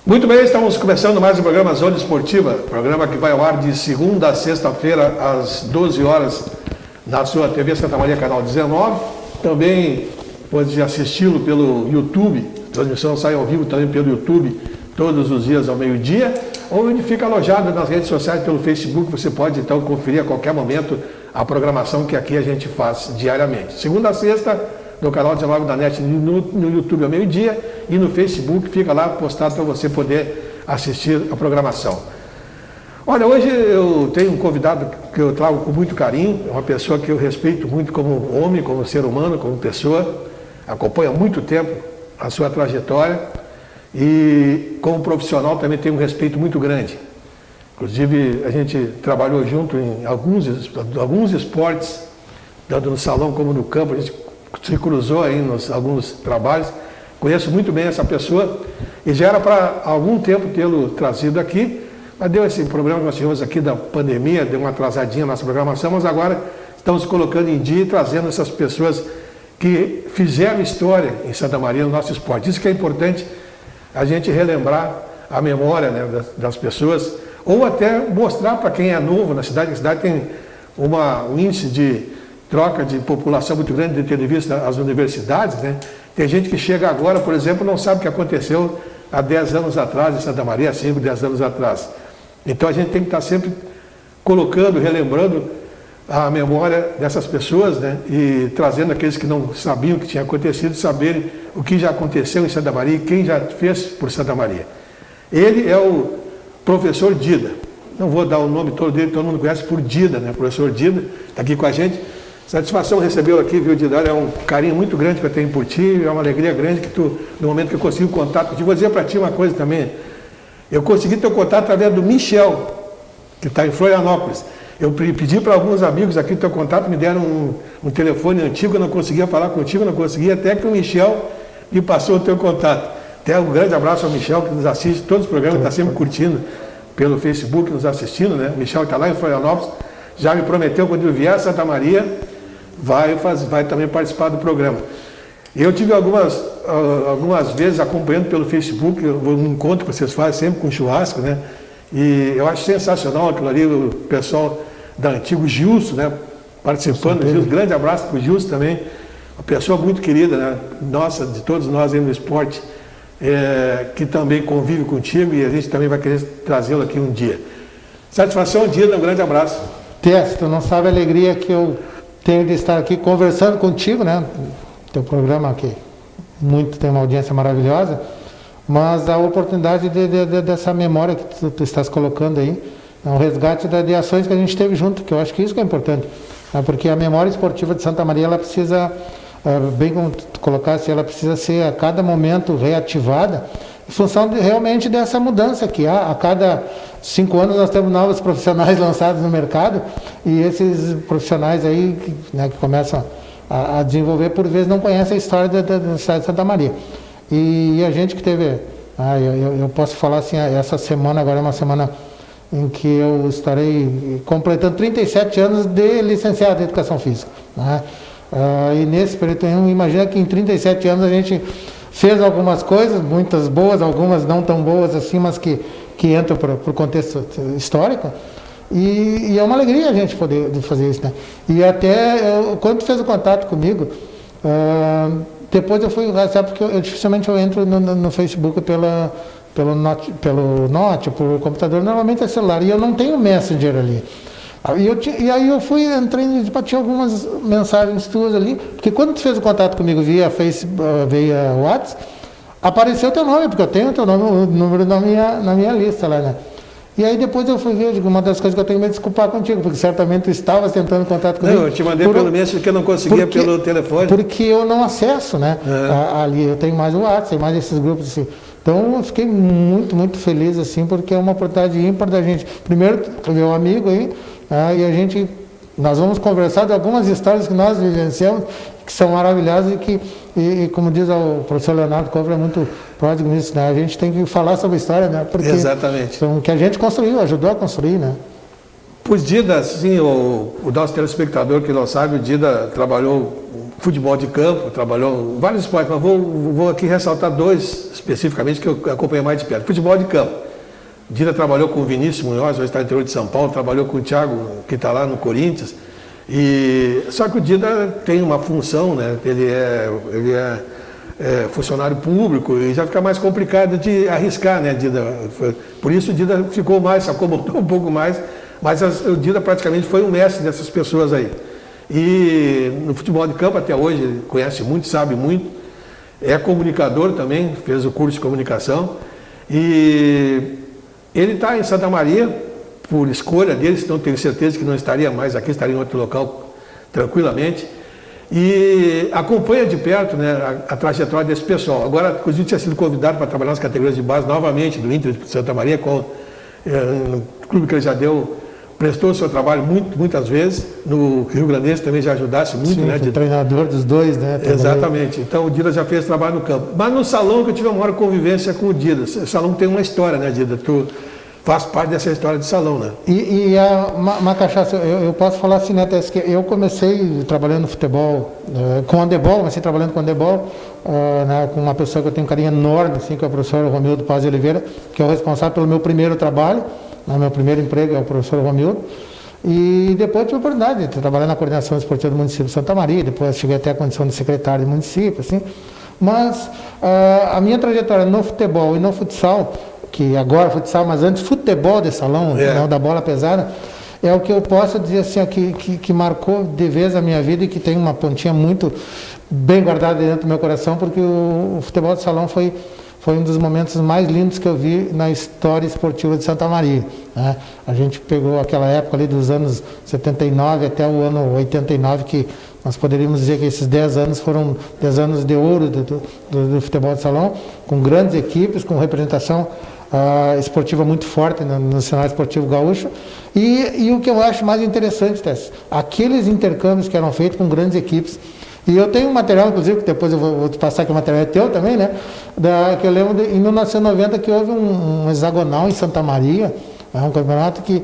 Muito bem, estamos começando mais um programa Zona Esportiva, programa que vai ao ar de segunda a sexta-feira, às 12 horas, na sua TV Santa Maria, canal 19. Também pode assisti-lo pelo YouTube, a transmissão sai ao vivo também pelo YouTube, todos os dias ao meio-dia, ou ele fica alojado nas redes sociais pelo Facebook, você pode então conferir a qualquer momento a programação que aqui a gente faz diariamente. Segunda a sexta, no canal 19 da NET, no YouTube ao meio-dia, e no Facebook fica lá postado para você poder assistir a programação. Olha, hoje eu tenho um convidado que eu trago com muito carinho, uma pessoa que eu respeito muito como homem, como ser humano, como pessoa, acompanho há muito tempo a sua trajetória e como profissional também tenho um respeito muito grande. Inclusive a gente trabalhou junto em alguns esportes, tanto no salão como no campo, a gente se cruzou aí nos alguns trabalhos. Conheço muito bem essa pessoa e já era para algum tempo tê-lo trazido aqui, mas deu esse problema que nós tivemos aqui da pandemia, deu uma atrasadinha na nossa programação, mas agora estamos colocando em dia e trazendo essas pessoas que fizeram história em Santa Maria no nosso esporte. Isso que é importante a gente relembrar a memória, né, das pessoas, ou até mostrar para quem é novo na cidade, que a cidade tem um índice de troca de população muito grande, de ter visto as universidades, né? Tem gente que chega agora, por exemplo, não sabe o que aconteceu há 10 anos atrás em Santa Maria, 5, 10 anos atrás. Então a gente tem que estar sempre colocando, relembrando a memória dessas pessoas, né? E trazendo aqueles que não sabiam o que tinha acontecido, saberem o que já aconteceu em Santa Maria e quem já fez por Santa Maria. Ele é o professor Dida. Não vou dar o nome todo dele, todo mundo conhece por Dida, né? Professor Dida está aqui com a gente. Satisfação recebê-lo aqui, viu, Dida? É um carinho muito grande que eu tenho por ti, é uma alegria grande que tu, no momento que eu consegui o contato contigo, vou dizer para ti uma coisa também. Eu consegui teu contato através do Michel, que está em Florianópolis. Eu pedi para alguns amigos aqui teu contato, me deram um telefone antigo, eu não conseguia falar contigo, não conseguia, até que o Michel me passou o teu contato. Até um grande abraço ao Michel, que nos assiste todos os programas, está sempre curtindo pelo Facebook, nos assistindo, né? O Michel está lá em Florianópolis, já me prometeu quando eu vier a Santa Maria, vai também participar do programa. Eu tive algumas vezes acompanhando pelo Facebook, um encontro que vocês fazem sempre com churrasco, né? E eu acho sensacional aquilo ali, o pessoal da antigo Gilson, né? Participando, Gilson, grande abraço para o Gilson também, uma pessoa muito querida, né? Nossa, de todos nós aí no esporte, que também convive contigo e a gente também vai querer trazê-lo aqui um dia. Satisfação, Dida, um grande abraço. Tess, tu não sabe a alegria que eu tenho de estar aqui conversando contigo, né? Teu programa aqui tem uma audiência maravilhosa, mas a oportunidade dessa memória que tu estás colocando aí, é um resgate de ações que a gente teve junto, que eu acho que isso que é importante, né? Porque a memória esportiva de Santa Maria, ela precisa, bem como tu colocasse, ela precisa ser a cada momento reativada, em função realmente dessa mudança que há. A cada 5 anos nós temos novos profissionais lançados no mercado, e esses profissionais aí, né, que começam a desenvolver, por vezes não conhecem a história da cidade de Santa Maria. E a gente que teve, eu posso falar assim, essa semana agora é uma semana em que eu estarei completando 37 anos de licenciado em Educação Física, né? E nesse período, imagina que em 37 anos a gente fez algumas coisas, muitas boas, algumas não tão boas assim, mas que entram para o contexto histórico, e é uma alegria a gente poder fazer isso, né? E até, quando tu fez o contato comigo, depois eu fui, sabe, porque eu dificilmente eu entro no Facebook pelo Note, por computador, normalmente é celular, e eu não tenho Messenger ali. E aí eu entrei e tinha algumas mensagens tuas ali, porque quando tu fez o contato comigo via WhatsApp, apareceu teu nome, porque eu tenho teu nome, o número na minha lista lá, né? E aí depois eu fui ver, uma das coisas que eu tenho medo de desculpar contigo, porque certamente tu estavas tentando contato comigo. Não, eu te mandei pelo Messenger que eu não conseguia pelo telefone. Porque eu não acesso, né? Ali eu tenho mais o WhatsApp, tem mais esses grupos assim. Então eu fiquei muito, muito feliz assim, porque é uma oportunidade ímpar da gente. Primeiro, meu amigo aí, e nós vamos conversar de algumas histórias que nós vivenciamos, que são maravilhosas e como diz o professor Leonardo Covra, é muito pródigo nisso, né? A gente tem que falar sobre a história, né? Porque exatamente. São que a gente construiu, ajudou a construir, né? Pois Dida, sim, o nosso telespectador que não sabe, o Dida trabalhou futebol de campo, trabalhou em vários esportes, mas vou aqui ressaltar dois especificamente que eu acompanhei mais de perto. Futebol de campo. O Dida trabalhou com o Vinícius Munhoz, hoje está no interior de São Paulo, trabalhou com o Thiago, que está lá no Corinthians. Só que o Dida tem uma função, né? Ele é funcionário público e já fica mais complicado de arriscar, né, Dida? Por isso o Dida ficou mais, se acomodou um pouco mais, mas o Dida praticamente foi um mestre dessas pessoas aí. E no futebol de campo até hoje ele conhece muito, sabe muito, é comunicador também, fez o curso de comunicação e ele está em Santa Maria por escolha dele, senão tenho certeza que não estaria mais aqui, estaria em outro local tranquilamente. E acompanha de perto, né, a trajetória desse pessoal. Agora, inclusive, tinha sido convidado para trabalhar nas categorias de base novamente do Inter de Santa Maria, no clube que ele já prestou o seu trabalho muitas vezes. No Rio Grandense também já ajudasse muito. Sim, né? Treinador dos dois, né? Exatamente. Então o Dida já fez trabalho no campo. Mas no salão que eu tive a maior convivência com o Dida. O salão tem uma história, né, Dida? Tu faz parte dessa história de salão, né? E uma cachaça, eu posso falar assim, né, Tess, que eu comecei trabalhando no futebol, com handebol, comecei trabalhando com handebol, né, com uma pessoa que eu tenho um carinho enorme, assim, que é o professor Romildo Paz de Oliveira, que é o responsável pelo meu primeiro trabalho, né, meu primeiro emprego é o professor Romildo. E depois tive a oportunidade de trabalhar na coordenação esportiva do município de Santa Maria, depois cheguei até a condição de secretário do município, assim. Mas a minha trajetória no futebol e no futsal, que agora futsal, mas antes futebol de salão, não da bola pesada, é o que eu posso dizer assim, que marcou de vez a minha vida e que tem uma pontinha muito bem guardada dentro do meu coração, porque o futebol de salão foi um dos momentos mais lindos que eu vi na história esportiva de Santa Maria, né? A gente pegou aquela época ali dos anos 79 até o ano 89, que nós poderíamos dizer que esses 10 anos foram 10 anos de ouro do futebol de salão, com grandes equipes, com representação esportiva muito forte no cenário esportivo gaúcho. E o que eu acho mais interessante, Tess, aqueles intercâmbios que eram feitos com grandes equipes. E eu tenho um material, inclusive, que depois eu vou te passar, que o material é teu também, né? Que eu lembro em 1990 que houve um hexagonal em Santa Maria, um campeonato que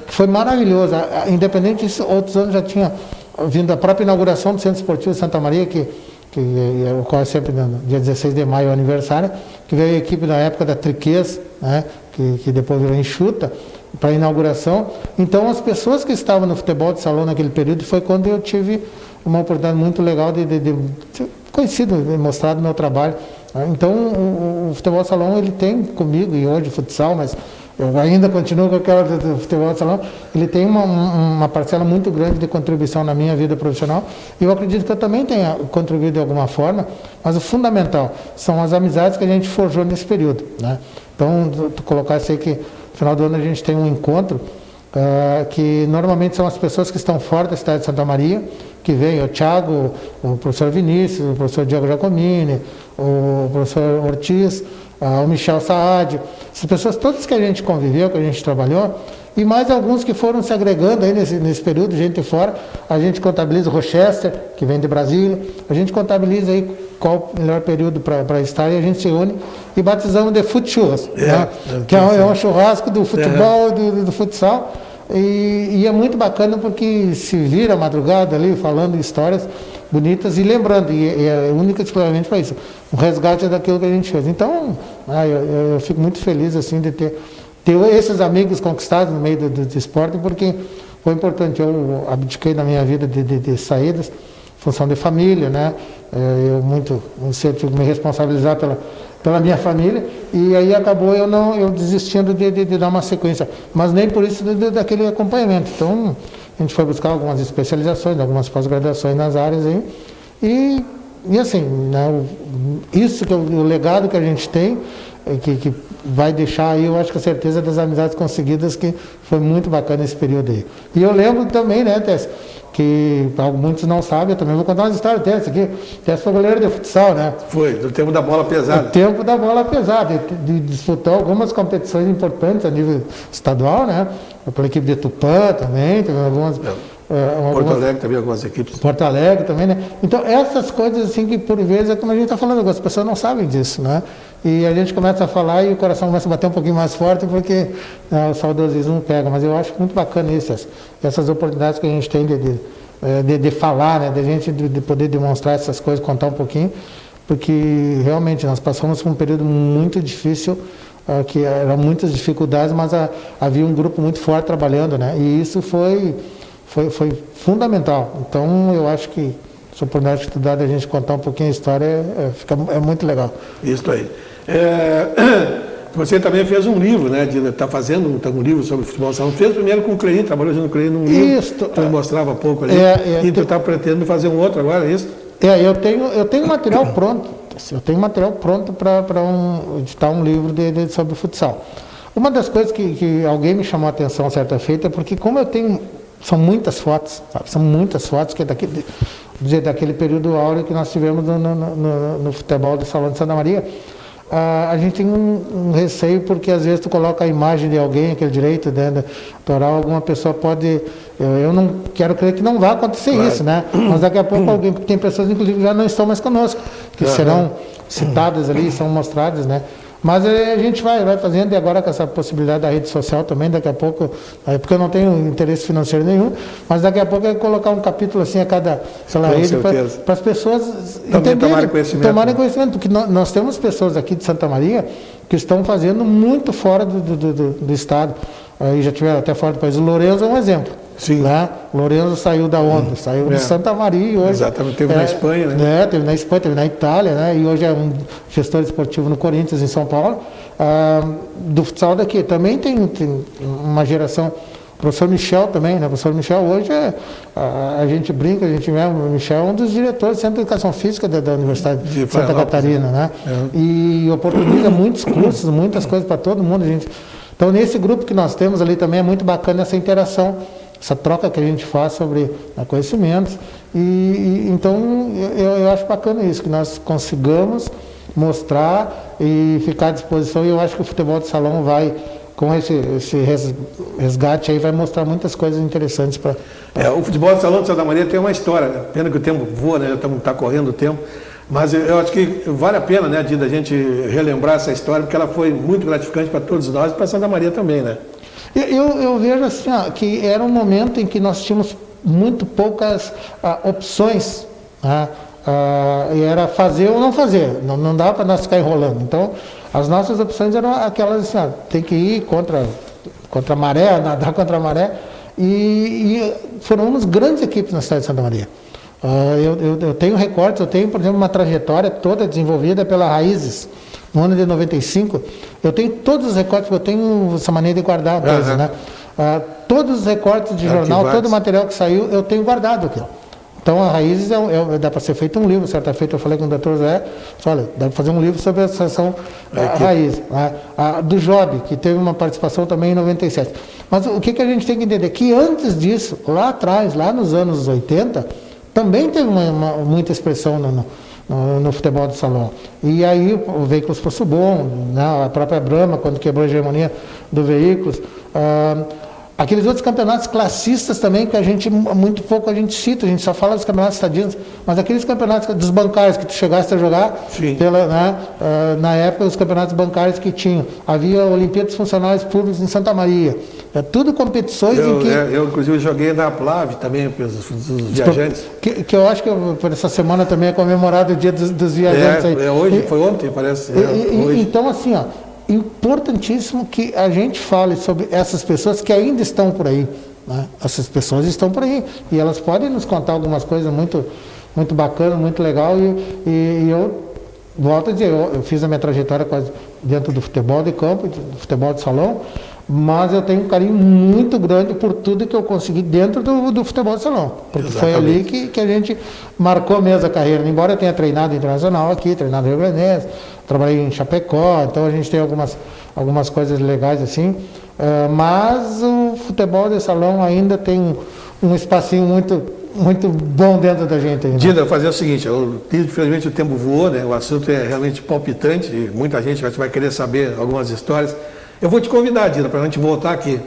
foi maravilhoso. Independente disso, outros anos já tinha vindo a própria inauguração do Centro Esportivo de Santa Maria, que ocorre sempre no dia 16 de maio, o aniversário, que veio a equipe da época da Triquez, né, que depois virou Enxuta, para a inauguração. Então, as pessoas que estavam no futebol de salão naquele período, foi quando eu tive uma oportunidade muito legal de ser conhecido, de mostrar o meu trabalho. Então, o futebol de salão, ele tem comigo, e hoje o futsal, mas eu ainda continuo com aquela do futebol de salão, ele tem uma parcela muito grande de contribuição na minha vida profissional, e eu acredito que eu também tenha contribuído de alguma forma, mas o fundamental são as amizades que a gente forjou nesse período, né? Então, tu colocasse aí que no final do ano a gente tem um encontro, que normalmente são as pessoas que estão fora da cidade de Santa Maria, que vem o Thiago, o professor Vinícius, o professor Diego Giacomini, o professor Ortiz, o Michel Saad, essas pessoas todas que a gente conviveu, que a gente trabalhou, e mais alguns que foram se agregando aí nesse período, gente de fora. A gente contabiliza o Rochester, que vem de Brasília, a gente contabiliza aí qual o melhor período para estar, e a gente se une e batizamos de Futchurras, né? Que é um churrasco do futebol e do futsal. E é muito bacana porque se vira a madrugada ali falando histórias bonitas e lembrando, e é única e exclusivamente para isso, o resgate daquilo que a gente fez. Então, eu fico muito feliz assim de ter esses amigos conquistados no meio do esporte, porque foi importante. Eu abdiquei na minha vida de saídas, função de família, né? Eu tive que me responsabilizar pela minha família, e aí acabou eu desistindo de dar uma sequência, mas nem por isso daquele acompanhamento. Então, a gente foi buscar algumas especializações, algumas pós-graduações nas áreas aí, e assim, né, isso que é o legado que a gente tem, que vai deixar aí, eu acho que a certeza das amizades conseguidas, que foi muito bacana esse período aí. E eu lembro também, né, Tess, que muitos não sabem, eu também vou contar umas histórias dessa aqui. Tess foi goleiro de futsal, né? Foi, do tempo da bola pesada. Do tempo da bola pesada, de disputar algumas competições importantes a nível estadual, né? Pela equipe de Tupã também, teve algumas Porto Alegre também, algumas equipes. Porto Alegre também, né? Então, essas coisas assim que por vezes é como a gente está falando, as pessoas não sabem disso, né? E a gente começa a falar e o coração começa a bater um pouquinho mais forte porque o saudosismo pega. Mas eu acho muito bacana isso, essas oportunidades que a gente tem de falar, né? De poder demonstrar essas coisas, contar um pouquinho, porque realmente nós passamos por um período muito difícil, que eram muitas dificuldades, mas havia um grupo muito forte trabalhando, né? E isso foi fundamental. Então, eu acho que essa oportunidade que tu dá da gente contar um pouquinho a história é muito legal. Isso aí. Você também fez um livro, né? Está fazendo um livro sobre futebol salão. Fez primeiro com o Cleide, trabalhou junto com o Cleide num livro. Isso. Tu mostrava pouco ali. E tu está pretendendo fazer um outro agora, é isso? Eu tenho material pronto. Eu tenho material pronto para editar um livro sobre futsal. Uma das coisas que alguém me chamou a atenção certa feita é porque como eu tenho... São muitas fotos, sabe? São muitas fotos que é daquele período áureo que nós tivemos no futebol do Salão de Santa Maria. A gente tem um receio porque às vezes tu coloca a imagem de alguém, aquele direito autoral, alguma pessoa pode... Eu não quero crer que não vai acontecer isso, né? Mas daqui a pouco tem pessoas, inclusive, que já não estão mais conosco, que serão citadas ali, são mostradas, né? Mas a gente vai fazendo, e agora com essa possibilidade da rede social também, daqui a pouco, porque eu não tenho interesse financeiro nenhum, mas daqui a pouco é colocar um capítulo assim a cada, sei lá, rede, para as pessoas tomarem conhecimento, porque nós temos pessoas aqui de Santa Maria que estão fazendo muito fora do estado, aí já tiveram até fora do país. O Lourenço é um exemplo. Sim. Né? Lourenço saiu da onde? Saiu de Santa Maria e hoje... Exatamente, teve na Espanha, né? Teve na Espanha, teve na Itália, né? E hoje é um gestor esportivo no Corinthians, em São Paulo. Do futsal daqui também tem uma geração... O professor Michel também, né? O professor Michel hoje a gente brinca, o Michel é um dos diretores do Centro de Educação Física da Universidade de Santa Catarina, né? E oportuniza muitos cursos, muitas coisas para todo mundo, gente. Então, nesse grupo que nós temos ali também é muito bacana essa interação, essa troca que a gente faz sobre conhecimentos. Então, eu acho bacana isso, que nós consigamos mostrar e ficar à disposição. E eu acho que o futebol de salão vai, com esse resgate aí, vai mostrar muitas coisas interessantes para... O futebol de salão de Santa Maria tem uma história, né? Pena que o tempo voa, né? Está correndo o tempo. Mas eu acho que vale a pena, né, Dida, a gente relembrar essa história, porque ela foi muito gratificante para todos nós e para Santa Maria também, né? Eu vejo assim, que era um momento em que nós tínhamos muito poucas opções, né? E era fazer ou não fazer, não dava para nós ficar enrolando. Então, as nossas opções eram aquelas assim, tem que ir contra a maré, nadar contra a maré, e formamos grandes equipes na cidade de Santa Maria. Eu tenho recortes, eu tenho, por exemplo, uma trajetória toda desenvolvida pela Raízes, no ano de 95, eu tenho todos os recortes, porque eu tenho essa maneira de guardar coisas, né? Todos os recortes de jornal, todo o material que saiu, eu tenho guardado aqui. Então, a Raízes, dá para ser feito um livro. Certa feita eu falei com o Dr. Zé, olha, dá para fazer um livro sobre a associação Raízes. Do Job, que teve uma participação também em 97. Mas o que a gente tem que entender? Que antes disso, lá atrás, lá nos anos 80, também teve muita expressão no futebol de salão. E aí o Veículos fosse bom, né? A própria Brahma, quando quebrou a hegemonia do Veículos. Aqueles outros campeonatos classistas também, que muito pouco a gente cita, a gente só fala dos campeonatos estadianos, mas aqueles campeonatos dos bancários que tu chegaste a jogar, na época os campeonatos bancários que tinham. Havia Olimpíadas Funcionários Públicos em Santa Maria. Tudo competições em que... Eu, inclusive, joguei na Plave também, os viajantes. Que eu acho que por essa semana também é comemorado o dia dos viajantes. Hoje, foi ontem, parece. Hoje. Então, assim, importantíssimo que a gente fale sobre essas pessoas que ainda estão por aí, né? Essas pessoas estão por aí e elas podem nos contar algumas coisas muito, muito bacanas, muito legal e eu volto a dizer, eu fiz a minha trajetória quase dentro do futebol de campo, do futebol de salão, mas eu tenho um carinho muito grande por tudo que eu consegui dentro do futebol de salão, porque foi ali que a gente marcou mesmo a carreira, embora eu tenha treinado internacional aqui, treinado em Rio Grande do Sul, trabalhei em Chapecó, então a gente tem algumas coisas legais assim, mas o futebol de salão ainda tem um espacinho muito bom dentro da gente. Né? Dida, fazer o seguinte, infelizmente o tempo voou, né? O assunto é realmente palpitante, e muita gente vai querer saber algumas histórias. Eu vou te convidar, Dida, para a gente voltar aqui.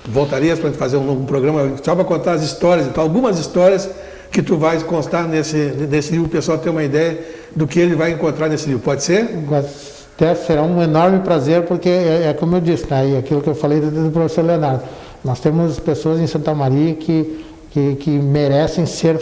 voltarias para fazer um programa só para contar as histórias, então, algumas histórias que tu vais constar nesse livro, o pessoal ter uma ideia do que ele vai encontrar nesse livro. Pode ser? Até será um enorme prazer, porque é como eu disse, né, e aquilo que eu falei do professor Leonardo, nós temos pessoas em Santa Maria que merecem ser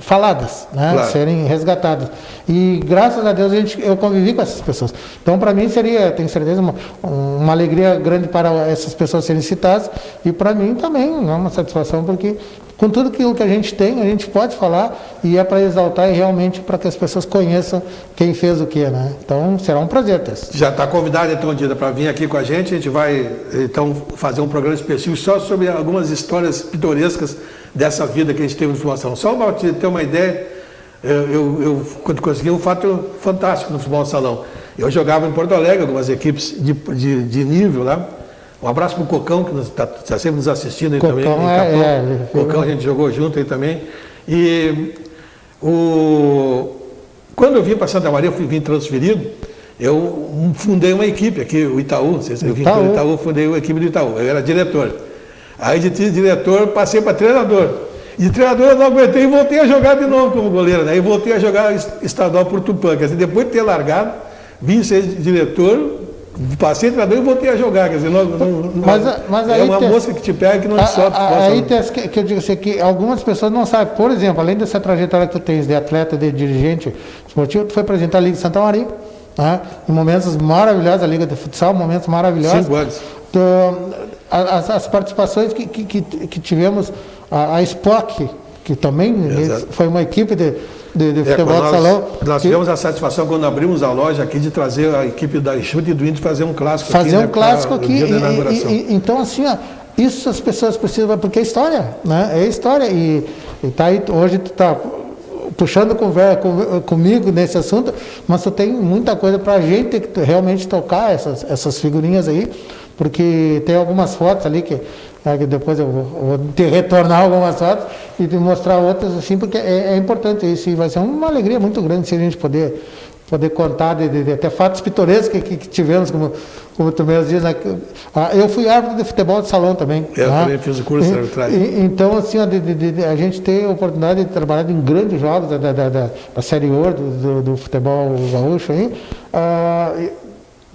faladas, né? Claro. Serem resgatadas. E graças a Deus eu convivi com essas pessoas. Então, para mim seria, tenho certeza, uma alegria grande para essas pessoas serem citadas, e para mim também é uma satisfação, porque com tudo aquilo que a gente tem, a gente pode falar, e é para exaltar e realmente para que as pessoas conheçam quem fez o que, né? Então, será um prazer, Tess. Já está convidado, então, Dida, para vir aqui com a gente vai, então, fazer um programa específico só sobre algumas histórias pitorescas dessa vida que a gente teve no futebol salão. Só para ter uma ideia, eu consegui um fato fantástico no futebol salão. Eu jogava em Porto Alegre, algumas equipes de nível lá. Um abraço para o Cocão, que está sempre nos assistindo aí Cocão também. Cocão, a gente jogou junto aí também. E quando eu vim para Santa Maria, eu vim transferido, eu fundei uma equipe aqui, o Itaú. Eu vim para o Itaú, fundei a equipe do Itaú. Eu era diretor. Aí de diretor passei para treinador. De treinador eu não aguentei e voltei a jogar de novo como goleiro. Né? E voltei a jogar estadual por Tupã. Quer dizer, depois de ter largado, vim ser diretor, passei treinador e voltei a jogar. Quer dizer, mas é uma mosca que te pega que não sobe. Aí que eu digo assim, que algumas pessoas não sabem. Por exemplo, além dessa trajetória que tu tens de atleta, de dirigente esportivo, tu foi apresentar a Liga de Santa Maria. Né? Em momentos maravilhosos, a Liga de Futsal, momentos maravilhosos. 5 anos. As participações que tivemos, a SPOC, que também foi uma equipe de futebol de salão. Nós tivemos a satisfação, quando abrimos a loja aqui, de trazer a equipe da Enxuta e do Índio fazer um clássico aqui. Fazer um clássico aqui. Então, assim, isso as pessoas precisam, porque é história, né? É história. E tá aí, hoje tu está puxando conversa comigo nesse assunto, mas tu tem muita coisa para a gente realmente tocar essas figurinhas aí, porque tem algumas fotos ali que depois eu vou te retornar algumas fotos e te mostrar outras, assim, porque é importante isso, e vai ser uma alegria muito grande se a gente poder contar de até fatos pitorescos que tivemos, como tu mesmo diz, né? Eu fui árbitro de futebol de salão também. Eu também fiz o curso de arbitragem. Então, assim, a gente tem a oportunidade de trabalhar em grandes jogos da Série Ouro, do futebol gaúcho aí.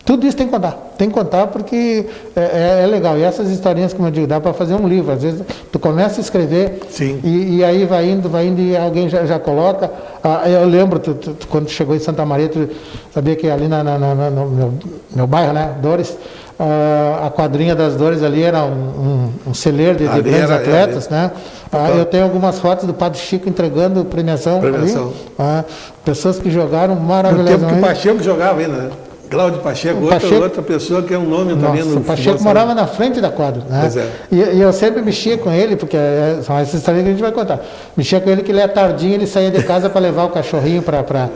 Tudo isso tem que contar porque é legal. E essas historinhas, como eu digo, dá para fazer um livro. Às vezes tu começa a escrever e aí vai indo e alguém já coloca. Eu lembro, quando chegou em Santa Maria, tu sabia que ali no meu bairro, né, Dores, a quadrinha das Dores ali era um celeiro de grandes atletas, né? Eu tenho algumas fotos do Padre Chico entregando premiação. Ali, pessoas que jogaram maravilhosamente. No tempo que o Pacheco jogava ainda, né? Cláudio Pacheco, outra pessoa que é um nome também no o Pacheco morava na frente da quadra, né? Pois é. E eu sempre mexia com ele, porque são essas histórias que a gente vai contar. Mexia com ele que ele é tardinho, ele saía de casa para levar o cachorrinho para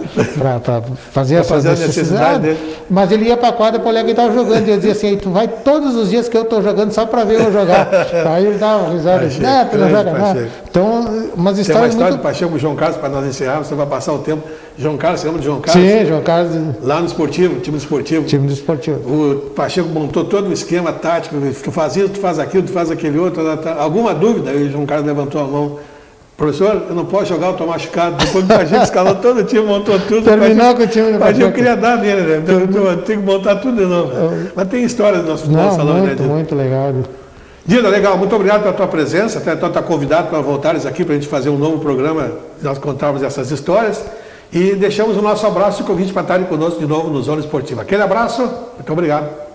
fazer as necessidades dele. Mas ele ia para a quadra para olhar quem estava jogando. E eu dizia assim, tu vai todos os dias que eu estou jogando só para ver eu jogar. Aí ele dava uma risada, tu não joga nada. Então, umas histórias. Tem uma história do Pacheco com o João Carlos, para nós encerrarmos, você vai passar o tempo. João Carlos, você lembra de João Carlos? Sim, João Carlos. Lá no esportivo, time do esportivo. O Pacheco montou todo o esquema tático, tu faz isso, tu faz aquilo, tu faz aquele outro. Alguma dúvida? Aí o João Carlos levantou a mão. Professor, eu não posso jogar, eu estou machucado. Depois o Pacheco escalou todo o time, montou tudo. Terminou com o time do Pacheco. Queria dar nele, né? Tem que montar tudo de novo. Mas tem história do nosso futebol salão, né? Muito legal. Dida, legal, muito obrigado pela tua presença. Até está convidado para voltares aqui para a gente fazer um novo programa, nós contarmos essas histórias. E deixamos o nosso abraço e convite para estarem conosco de novo no Zona Esportiva. Aquele abraço, muito obrigado.